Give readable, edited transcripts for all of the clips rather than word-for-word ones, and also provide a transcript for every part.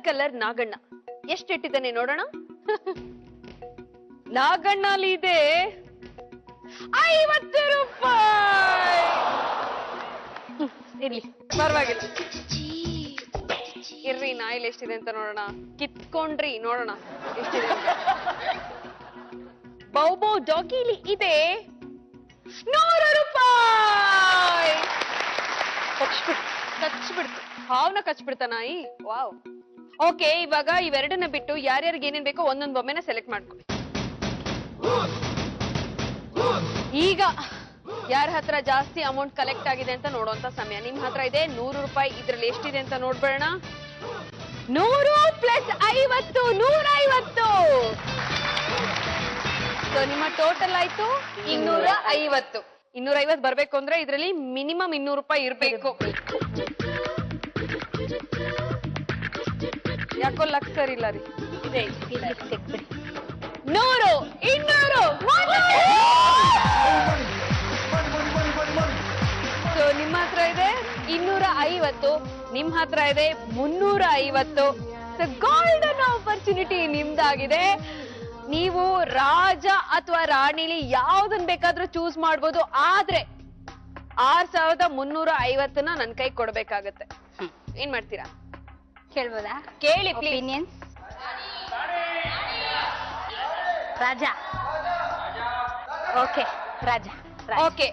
Colour Naganna ಎಷ್ಟಿಟ್ಟಿದ್ದಾನೆ ನೋಡೋಣ. ನಾಗಣ್ಣಲ್ಲಿ ಇದೆ 50 ರೂಪಾಯಿ. ಇರ್ಲಿ ಪರವಾಗಿಲ್ಲ, ಇರ್ರಿ ನಾ ಇಲ್ಲಿ ಎಷ್ಟಿದೆ ಅಂತ ನೋಡೋಣ. ಕಿತ್ಕೊಂಡ್ರಿ ನೋಡೋಣ ಎಷ್ಟಿದೆ ಅಂತ. ಬೌಬೌ ಡಾಗಿಲಿ ಇದೆ 100 ರೂಪಾಯಿ. ಕಚ್ಬಿಡ್ತು, ಹಾವ್ನ ಕಚ್ಬಿಡ್ತ ನಾಯಿ. ವಾವ್. ಓಕೆ, ಇವಾಗ ಇವೆರಡನ್ನ ಬಿಟ್ಟು ಯಾರ್ಯಾರಿಗೆ ಏನೇನ್ ಬೇಕೋ ಒಂದೊಂದು ಬೊಮ್ಮೆನ ಸೆಲೆಕ್ಟ್ ಮಾಡ್ಕೊಳ್ಳಿ. ಈಗ ಯಾರ ಹತ್ರ ಜಾಸ್ತಿ ಅಮೌಂಟ್ ಕಲೆಕ್ಟ್ ಆಗಿದೆ ಅಂತ ನೋಡುವಂತ ಸಮಯ. ನಿಮ್ ಹತ್ರ ಇದೆ 100 ರೂಪಾಯಿ. ಇದ್ರಲ್ಲಿ ಎಷ್ಟಿದೆ ಅಂತ ನೋಡ್ಬೇಡ. 100 ಪ್ಲಸ್ 50 150. ಸೊ ನಿಮ್ಮ ಟೋಟಲ್ ಆಯ್ತು 250. 250 ಬರ್ಬೇಕು ಅಂದ್ರೆ ಇದ್ರಲ್ಲಿ ಮಿನಿಮಮ್ 200 ರೂಪಾಯಿ ಇರ್ಬೇಕು. ಯಾಕೋ ಲಕ್ ಸರಿ ಇಲ್ಲ ರೀ. 100 200 ಸೊ ನಿಮ್ಮ ಹತ್ರ ಇದೆ 250, ನಿಮ್ ಹತ್ರ ಇದೆ 350. ಸೊ ಗೋಲ್ಡನ್ ಆಪರ್ಚುನಿಟಿ ನಿಮ್ದಾಗಿದೆ. ನೀವು ರಾಜ ಅಥವಾ ರಾಣಿಲಿ ಯಾವ್ದನ್ ಬೇಕಾದ್ರೂ ಚೂಸ್ ಮಾಡ್ಬೋದು. ಆದ್ರೆ 6350 ನನ್ ಕೈ ಕೊಡ್ಬೇಕಾಗತ್ತೆ. ಏನ್ ಮಾಡ್ತೀರಾ ಕೇಳ್ಬೋದಾ? ಕೇಳಿ ಒಪಿನಿಯನ್ಸ್. ರಾಜ. ಓಕೆ ರಾಜ. ಓಕೆ,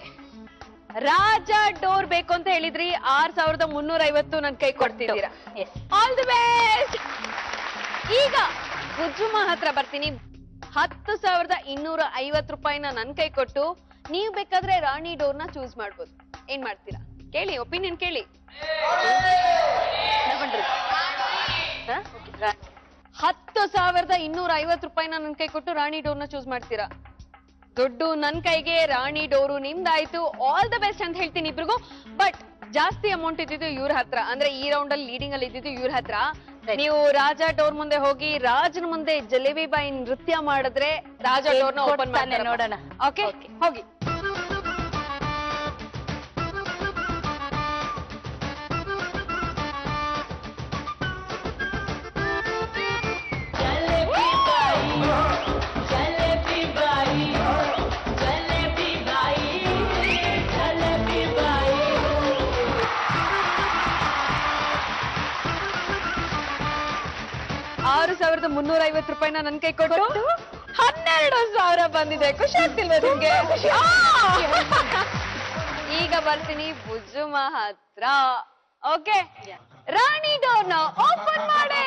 ರಾಜ ಡೋರ್ ಬೇಕು ಅಂತ ಹೇಳಿದ್ರಿ. 6350 ನನ್ ಕೈ ಕೊಡ್ತಿದ್ದೀರಾ. All the best. ಈಗ ಗುಜ್ಜುಮ ಹತ್ರ ಬರ್ತೀನಿ. 10,250 ರೂಪಾಯಿನ ನನ್ ಕೈ ಕೊಟ್ಟು ನೀವ್ ಬೇಕಾದ್ರೆ ರಾಣಿ ಡೋರ್ನ ಚೂಸ್ ಮಾಡ್ಬೋದು. ಏನ್ ಮಾಡ್ತೀರಾ ಕೇಳಿ, ಒಪಿನಿಯನ್ ಕೇಳಿ. 10,250 ರೂಪಾಯಿನ ನನ್ ಕೈ ಕೊಟ್ಟು ರಾಣಿ ಡೋರ್ನ ಚೂಸ್ ಮಾಡ್ತೀರಾ? ದುಡ್ಡು ನನ್ ಕೈಗೆ, ರಾಣಿ ಡೋರು ನಿಮ್ದಾಯ್ತು. ಆಲ್ ದ ಬೆಸ್ಟ್ ಅಂತ ಹೇಳ್ತೀನಿ ಇಬ್ರಿಗೂ. ಬಟ್ ಜಾಸ್ತಿ ಅಮೌಂಟ್ ಇದ್ದಿದ್ದು ಇವ್ರ ಹತ್ರ, ಅಂದ್ರೆ ಈ ರೌಂಡ್ ಅಲ್ಲಿ ಲೀಡಿಂಗ್ ಅಲ್ಲಿ ಇದ್ದಿದ್ದು ಇವ್ರ ಹತ್ರ. ನೀವು ರಾಜ ಡೋರ್ ಮುಂದೆ ಹೋಗಿ ರಾಜನ ಮುಂದೆ ಜಲೇಬಿ ಬಾಯಿ ನೃತ್ಯ ಮಾಡಿದ್ರೆ ರಾಜ ಡೋರ್ನ ಓಪನ್ ಮಾಡಿ ನೋಡೋಣ. ಓಕೆ, ಹೋಗಿ. ₹6,350 ನನ್ ಕೈ ಕೊಟ್ಟು 12,000 ಬಂದಿದೆ. ಖುಷಿ ಆಗ್ತಿಲ್ವಾ ನಿಮ್ಗೆ? ಈಗ ಬರ್ತೀನಿ ಬುಜ್ಜುಮ ಹತ್ರ. ಓಕೆ, ರಾಣಿ ಡೋರ್ನ ಓಪನ್ ಮಾಡಿ.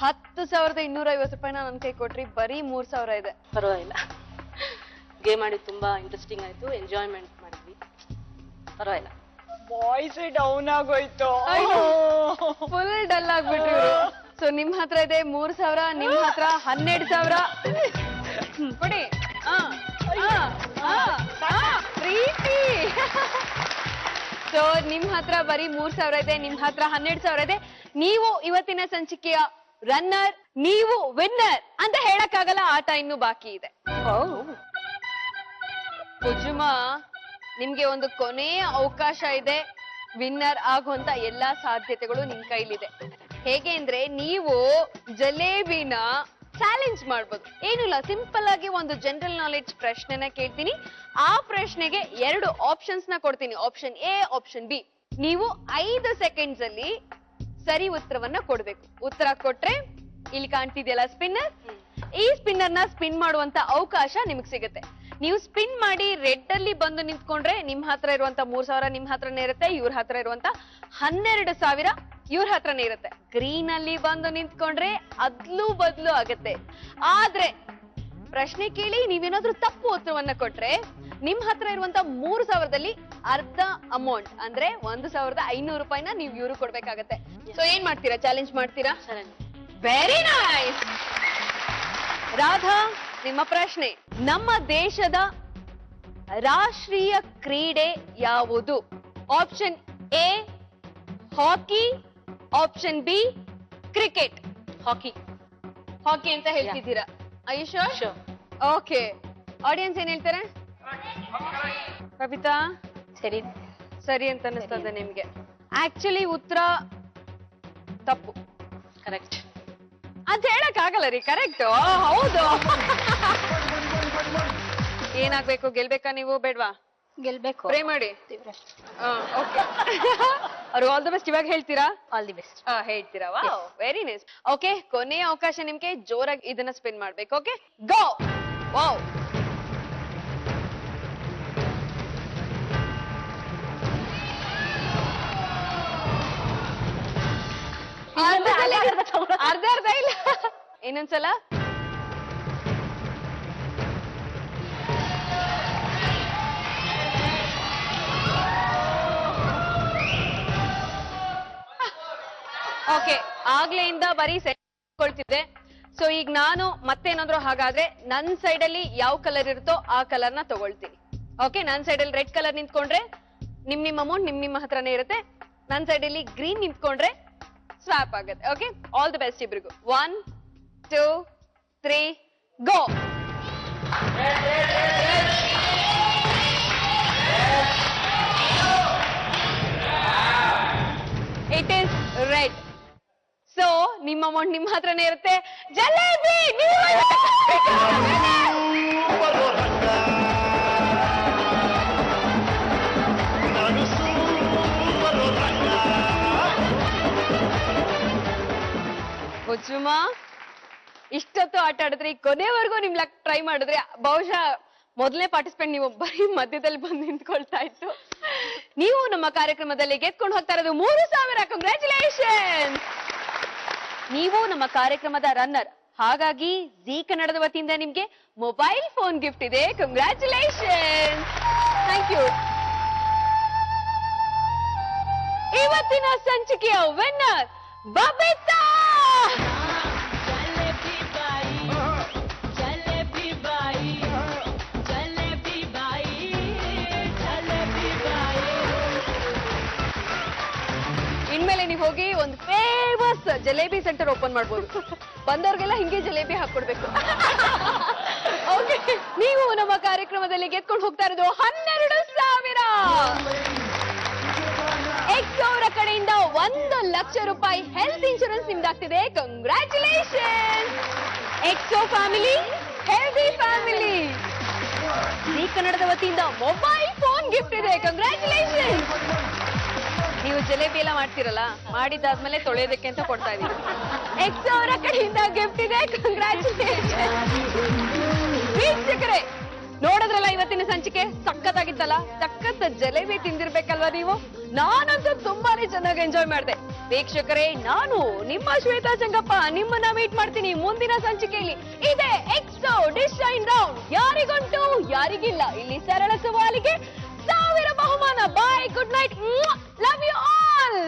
10,250 ರೂಪಾಯಿನ ನನ್ ಕೈ ಕೊಟ್ರಿ, ಬರೀ 3,000 ಇದೆ. ಪರವಾಗಿಲ್ಲ, ಗೇಮ್ ಆಡಿ ತುಂಬಾ ಇಂಟ್ರೆಸ್ಟಿಂಗ್ ಆಯ್ತು, ಎಂಜಾಯ್ಮೆಂಟ್ ಮಾಡಿದ್ವಿ. ಪರವಾಗಿಲ್ಲ. ವಾಯ್ಸ್ ಡೌನ್ ಆಗೋಯ್ತು, ಫುಲ್ ಡಲ್ ಆಗ್ಬಿಟ್ರು. ಸೊ ನಿಮ್ ಹತ್ರ ಇದೆ 3,000, ನಿಮ್ ಹತ್ರ 12,000 ಕೊಡಿ. ಪ್ರೀತಿ. ಸೊ ನಿಮ್ ಹತ್ರ ಬರೀ 3,000 ಇದೆ, ನಿಮ್ ಹತ್ರ 12,000 ಇದೆ. ನೀವು ಇವತ್ತಿನ ಸಂಚಿಕೆಯ ರನ್ನರ್, ನೀವು ವಿನ್ನರ್ ಅಂತ ಹೇಳಕ್ಕಾಗಲ್ಲ. ಆಟ ಇನ್ನು ಬಾಕಿ ಇದೆ. ಕುಜುಮ, ನಿಮ್ಗೆ ಒಂದು ಕೊನೆಯ ಅವಕಾಶ ಇದೆ. ವಿನ್ನರ್ ಆಗುವಂತ ಎಲ್ಲಾ ಸಾಧ್ಯತೆಗಳು ನಿಮ್ ಕೈಲಿದೆ. ಹೇಗೆ ಅಂದ್ರೆ ನೀವು ಜಲೇಬಿನ ಚಾಲೆಂಜ್ ಮಾಡ್ಬೋದು. ಏನಿಲ್ಲ, ಸಿಂಪಲ್ ಆಗಿ ಒಂದು ಜನರಲ್ ನಾಲೆಡ್ಜ್ ಪ್ರಶ್ನೆನ ಕೇಳ್ತೀನಿ. ಆ ಪ್ರಶ್ನೆಗೆ 2 ಆಪ್ಷನ್ಸ್ ನ ಕೊಡ್ತೀನಿ, ಆಪ್ಷನ್ ಎ, ಆಪ್ಷನ್ ಬಿ. ನೀವು 5 ಸೆಕೆಂಡ್ಸ್ ಅಲ್ಲಿ ಸರಿ ಉತ್ತರವನ್ನ ಕೊಡ್ಬೇಕು. ಉತ್ತರ ಕೊಟ್ರೆ ಇಲ್ಲಿ ಕಾಣ್ತಿದೆಯಲ್ಲ ಸ್ಪಿನ್ನರ್, ಈ ಸ್ಪಿನ್ನರ್ ನ ಸ್ಪಿನ್ ಮಾಡುವಂತ ಅವಕಾಶ ನಿಮಗ್ ಸಿಗುತ್ತೆ. ನೀವು ಸ್ಪಿನ್ ಮಾಡಿ ರೆಡ್ ಅಲ್ಲಿ ಬಂದು ನಿಂತ್ಕೊಂಡ್ರೆ ನಿಮ್ ಹತ್ರ ಇರುವಂತ 3,000 ನಿಮ್ ಹತ್ರನೇ ಇರುತ್ತೆ, ಇವ್ರ ಹತ್ರ ಇರುವಂತ 12,000 ಇವ್ರ ಹತ್ರನೇ ಇರುತ್ತೆ. ಗ್ರೀನ್ ಅಲ್ಲಿ ಬಂದು ನಿಂತ್ಕೊಂಡ್ರೆ ಅದ್ಲೂ ಬದ್ಲು ಆಗತ್ತೆ. ಆದ್ರೆ ಪ್ರಶ್ನೆ ಕೇಳಿ ನೀವೇನಾದ್ರೂ ತಪ್ಪು ಉತ್ತರವನ್ನ ಕೊಟ್ರೆ ನಿಮ್ ಹತ್ರ ಇರುವಂತ 3,000ದಲ್ಲಿ ಅರ್ಧ ಅಮೌಂಟ್ ಅಂದ್ರೆ 1,500 ರೂಪಾಯಿನ ನೀವು ಇವ್ರು ಕೊಡ್ಬೇಕಾಗತ್ತೆ. ಸೊ ಏನ್ ಮಾಡ್ತೀರಾ? ಚಾಲೆಂಜ್ ಮಾಡ್ತೀರಾ? Very nice. ರಾಧಾ, ನಿಮ್ಮ ಪ್ರಶ್ನೆ, ನಮ್ಮ ದೇಶದ ರಾಷ್ಟ್ರೀಯ ಕ್ರೀಡೆ ಯಾವುದು? Option A hockey, option B cricket. Hockey. Hockey ಅಂತ ಹೇಳ್ತಿದ್ದೀರಾ? ಆಯುಷ್, ಓಕೆ ಆಡಿಯನ್ಸ್ ಏನ್ ಹೇಳ್ತಾರೆ? ಕವಿತಾ ಸರಿ ಸರಿ ಅಂತ ಅನಿಸ್ತದೆ ನಿಮ್ಗೆ. ಆಕ್ಚುಲಿ ಉತ್ತರ ತಪ್ಪು. ಕರೆಕ್ಟ್ ಅಂತ ಹೇಳಕ್ ಆಗಲ್ಲ ರೀ. ಕರೆಕ್ಟ್. ಹೌದು. ಏನಾಗ್ಬೇಕು? ಗೆಲ್ಬೇಕಾ ನೀವು ಬೇಡ್ವಾ? ಗೆಲ್ಬೇಕು. ಪ್ರೇ ಮಾಡಿ. ಓಕೆ ಅವ್ರು ಆಲ್ ದ ಬೆಸ್ಟ್ ಇವಾಗ ಹೇಳ್ತೀರಾ? All the best. ಹೇಳ್ತೀರಾ? Wow, very nice. ಓಕೆ, ಕೊನೆಯ ಅವಕಾಶ ನಿಮ್ಗೆ. ಜೋರಾಗಿ ಇದನ್ನ ಸ್ಪಿನ್ ಮಾಡ್ಬೇಕು. ಓಕೆ, ಗೋ. ವಾವ್, ಅರ್ಧ ಅರ್ಧ ಇಲ್ಲ. ಇನ್ನೊಂದ್ಸಲ. ಓಕೆ, ಆಗ್ಲೆಯಿಂದ ಬರೀ ಕೊಳ್ತಿದ್ದೆ. ಸೊ ಈಗ ನಾನು ಮತ್ತೇನಾದ್ರೂ ಹಾಗಾದ್ರೆ ನನ್ ಸೈಡ್ ಅಲ್ಲಿ ಯಾವ ಕಲರ್ ಇರುತ್ತೋ ಆ ಕಲರ್ ನ ತಗೊಳ್ತೀನಿ. ಓಕೆ, ನನ್ ಸೈಡ್ ಅಲ್ಲಿ ರೆಡ್ ಕಲರ್ ನಿಂತ್ಕೊಂಡ್ರೆ ನಿಮ್ಮ ಅಮೌಂಟ್ ನಿಮ್ಮ ಹತ್ರನೇ ಇರುತ್ತೆ. ನನ್ ಸೈಡ್ ಅಲ್ಲಿ ಗ್ರೀನ್ ನಿಂತ್ಕೊಂಡ್ರೆ ಸ್ವಾಪ್ ಆಗುತ್ತೆ. ಓಕೆ, ಆಲ್ ದಿ ಬೆಸ್ಟ್ ಇಬ್ರಿಗೂ. 1 2 3 go. It is red. So ನಿಮ್ಮ ಅಮೌಂಟ್ ನಿಮ್ಮ ಹತ್ರನೇ ಇರುತ್ತೆ. ಜಲೇಬಿ ಹುಚ್ಚುಮ, ಇಷ್ಟೊತ್ತು ಆಟ ಆಡಿದ್ರಿ, ಕೊನೆವರೆಗೂ ನಿಮ್ ಲಕ್ ಟ್ರೈ ಮಾಡಿದ್ರಿ. ಬಹುಶಃ ಮೊದಲನೇ ಪಾರ್ಟಿಸಿಪೆಂಟ್ ನೀವು ಬರೀ ಮಧ್ಯದಲ್ಲಿ ಬಂದು ನಿಂತ್ಕೊಳ್ತಾ ಇತ್ತು. ನೀವು ನಮ್ಮ ಕಾರ್ಯಕ್ರಮದಲ್ಲಿ ಗೆದ್ಕೊಂಡು ಹೋಗ್ತಾ ಇರೋದು 3,000. ಕಂಗ್ರ್ಯಾಚುಲೇಷನ್. ನೀವು ನಮ್ಮ ಕಾರ್ಯಕ್ರಮದ ರನ್ನರ್, ಹಾಗಾಗಿ ಜೀ ಕನ್ನಡದ ವತಿಯಿಂದ ನಿಮ್ಗೆ ಮೊಬೈಲ್ ಫೋನ್ ಗಿಫ್ಟ್ ಇದೆ. ಕಂಗ್ರ್ಯಾಚುಲೇಷನ್. Thank you. ಇವತ್ತಿನ ಸಂಚಿಕೆಯ ವಿನ್ನರ್ ಬಬಿತಾ. ಇನ್ಮೇಲೆ ನೀವು ಹೋಗಿ ಒಂದು ಫೇಮಸ್ ಜಲೇಬಿ ಸೆಂಟರ್ ಓಪನ್ ಮಾಡ್ಬೋದು. ಬಂದವ್ರಿಗೆಲ್ಲ ಹಿಂಗೆ ಜಲೇಬಿ ಹಾಕೊಡ್ಬೇಕು. ಓಕೆ, ನೀವು ನಮ್ಮ ಕಾರ್ಯಕ್ರಮದಲ್ಲಿ ಗೆದ್ಕೊಂಡು ಹೋಗ್ತಾ ಇರೋದು 12,000. ಎಕ್ಸ್ ಅವರ ಕಡೆಯಿಂದ 1,00,000 ರೂಪಾಯಿ ಹೆಲ್ತ್ ಇನ್ಶೂರೆನ್ಸ್ ನಿಮ್ದಾಗ್ತಿದೆ. Congratulation. Exo family, healthy family. Zee ಕನ್ನಡದ ವತಿಯಿಂದ ಮೊಬೈಲ್ ಫೋನ್ ಗಿಫ್ಟ್ ಇದೆ. ಕಂಗ್ರ್ಯಾಚುಲೇಷನ್. ನೀವು ಜಲೇಬಿ ಎಲ್ಲ ಮಾಡ್ತಿರಲ್ಲ, ಮಾಡಿದ್ದಾದ್ಮೇಲೆ ತೊಳೆಯೋದಕ್ಕೆ ಅಂತ ಕೊಡ್ತಾ ಇದೀವಿ. ಎಕ್ಸ್ ಅವರ ಕಡೆಯಿಂದ ಗಿಫ್ಟ್ ಇದೆ. ಕಂಗ್ರ್ಯಾಚುಲೇಷನ್. ವೀಕ್ಷಕರೇ, ನೋಡಿದ್ರಲ್ಲ ಇವತ್ತಿನ ಸಂಚಿಕೆ ಸಖತ್ತಾಗಿತ್ತಲ್ಲ? ಸಖತ್ ಜಲೇಬಿ ತಿಂದಿರ್ಬೇಕಲ್ವಾ ನೀವು? ನಾನಂತೂ ತುಂಬಾನೇ ಚೆನ್ನಾಗಿ ಎಂಜಾಯ್ ಮಾಡಿದೆ. ವೀಕ್ಷಕರೇ, ನಾನು ನಿಮ್ಮ ಶ್ವೇತಾ ಚಂಗಪ್ಪ ನಿಮ್ಮನ್ನ ಮೀಟ್ ಮಾಡ್ತೀನಿ ಮುಂದಿನ ಸಂಚಿಕೆಯಲ್ಲಿ. ಇದೆ ಎಕ್ಸೋ ಡಿಶೈನ್ ರೌಂಡ್. ಯಾರಿಗುಂಟು ಯಾರಿಗಿಲ್ಲ, ಇಲ್ಲಿ ಸರಳ ಸವಾಲಿಗೆ 1,000 ಬಹುಮಾನ. Bye, good night, love you all.